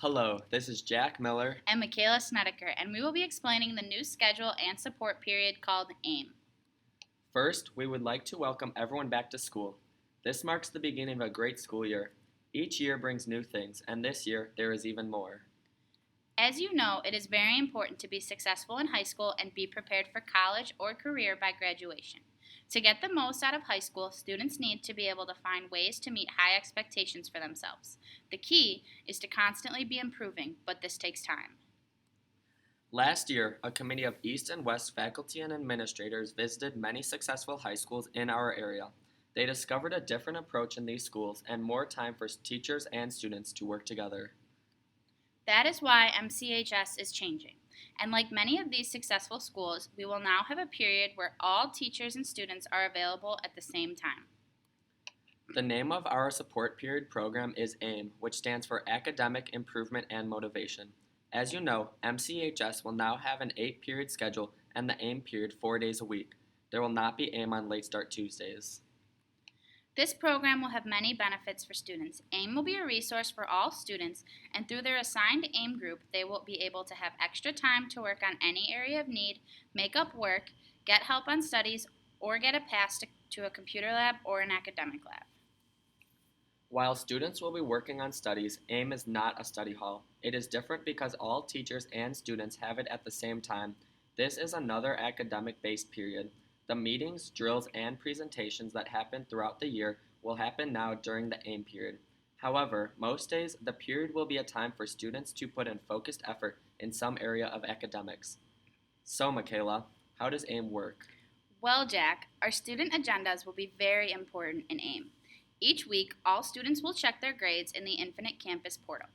Hello, this is Jack Miller. And Michaela Snedeker, and we will be explaining the new schedule and support period called AIM. First, we would like to welcome everyone back to school. This marks the beginning of a great school year. Each year brings new things, and this year there is even more. As you know, it is very important to be successful in high school and be prepared for college or career by graduation. To get the most out of high school, students need to be able to find ways to meet high expectations for themselves. The key is to constantly be improving, but this takes time. Last year, a committee of East and West faculty and administrators visited many successful high schools in our area. They discovered a different approach in these schools and more time for teachers and students to work together. That is why MCHS is changing. And like many of these successful schools, we will now have a period where all teachers and students are available at the same time. The name of our support period program is AIM, which stands for Academic Improvement and Motivation. As you know, MCHS will now have an 8-period schedule and the AIM period 4 days a week. There will not be AIM on late start Tuesdays. This program will have many benefits for students. AIM will be a resource for all students, and through their assigned AIM group, they will be able to have extra time to work on any area of need, make up work, get help on studies, or get a pass to a computer lab or an academic lab. While students will be working on studies, AIM is not a study hall. It is different because all teachers and students have it at the same time. This is another academic-based period. The meetings, drills, and presentations that happen throughout the year will happen now during the AIM period. However, most days, the period will be a time for students to put in focused effort in some area of academics. So, Michaela, how does AIM work? Well, Jack, our student agendas will be very important in AIM. Each week, all students will check their grades in the Infinite Campus portal.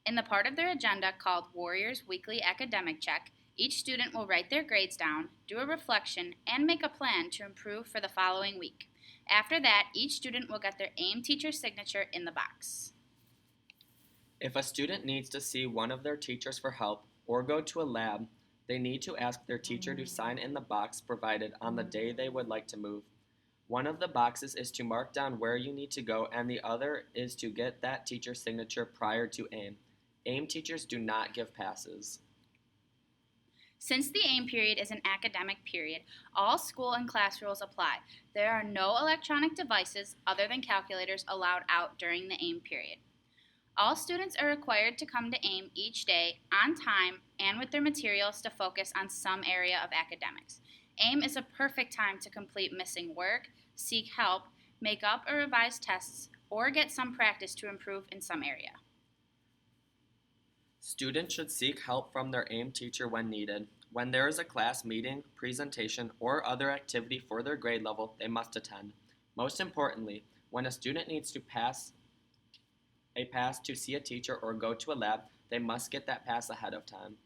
In the part of their agenda called Warriors Weekly Academic Check, each student will write their grades down, do a reflection, and make a plan to improve for the following week. After that, each student will get their AIM teacher signature in the box. If a student needs to see one of their teachers for help or go to a lab, they need to ask their teacher to sign in the box provided on the day they would like to move. One of the boxes is to mark down where you need to go, and the other is to get that teacher's signature prior to AIM. AIM teachers do not give passes. Since the AIM period is an academic period, all school and class rules apply. There are no electronic devices other than calculators allowed out during the AIM period. All students are required to come to AIM each day on time and with their materials to focus on some area of academics. AIM is a perfect time to complete missing work, seek help, make up or revise tests, or get some practice to improve in some area. Students should seek help from their AIM teacher when needed. When there is a class meeting, presentation, or other activity for their grade level, they must attend. Most importantly, when a student needs to pass a pass to see a teacher or go to a lab, they must get that pass ahead of time.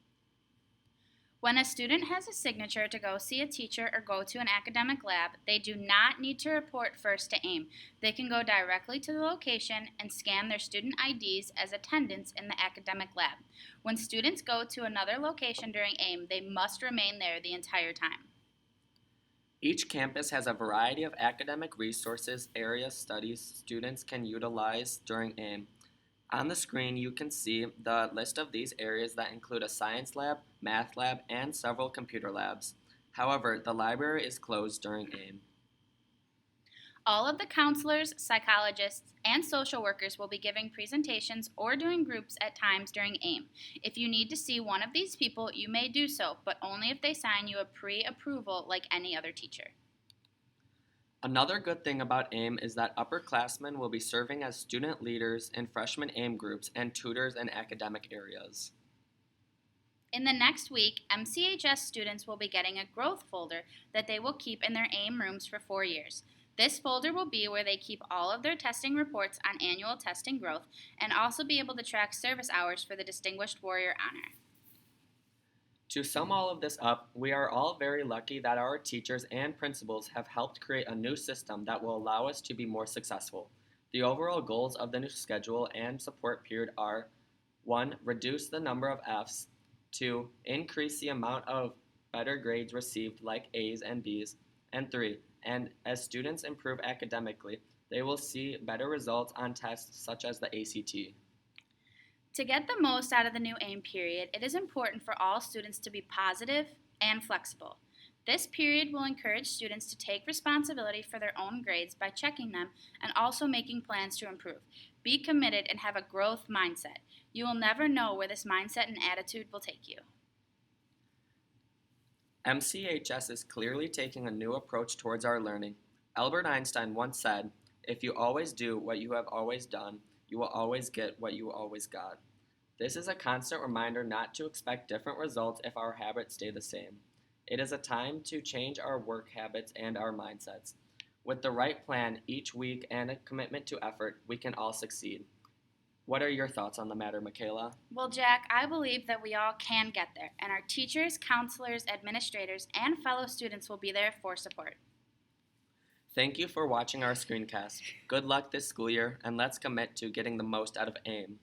When a student has a signature to go see a teacher or go to an academic lab, they do not need to report first to AIM. They can go directly to the location and scan their student IDs as attendance in the academic lab. When students go to another location during AIM, they must remain there the entire time. Each campus has a variety of academic resources, area studies students can utilize during AIM. On the screen, you can see the list of these areas that include a science lab, math lab, and several computer labs. However, the library is closed during AIM. All of the counselors, psychologists, and social workers will be giving presentations or doing groups at times during AIM. If you need to see one of these people, you may do so, but only if they sign you a pre-approval like any other teacher. Another good thing about AIM is that upperclassmen will be serving as student leaders in freshman AIM groups and tutors in academic areas. In the next week, MCHS students will be getting a growth folder that they will keep in their AIM rooms for 4 years. This folder will be where they keep all of their testing reports on annual testing growth and also be able to track service hours for the Distinguished Warrior Honor. To sum all of this up, we are all very lucky that our teachers and principals have helped create a new system that will allow us to be more successful. The overall goals of the new schedule and support period are 1. Reduce the number of Fs, 2. Increase the amount of better grades received like A's and B's, and 3. And as students improve academically, they will see better results on tests such as the ACT. To get the most out of the new AIM period, it is important for all students to be positive and flexible. This period will encourage students to take responsibility for their own grades by checking them and also making plans to improve. Be committed and have a growth mindset. You will never know where this mindset and attitude will take you. MCHS is clearly taking a new approach towards our learning. Albert Einstein once said, "If you always do what you have always done, you will always get what you always got." This is a constant reminder not to expect different results if our habits stay the same. It is a time to change our work habits and our mindsets. With the right plan each week and a commitment to effort, we can all succeed. What are your thoughts on the matter, Michaela? Well, Jack, I believe that we all can get there, and our teachers, counselors, administrators, and fellow students will be there for support. Thank you for watching our screencast. Good luck this school year, and let's commit to getting the most out of AIM.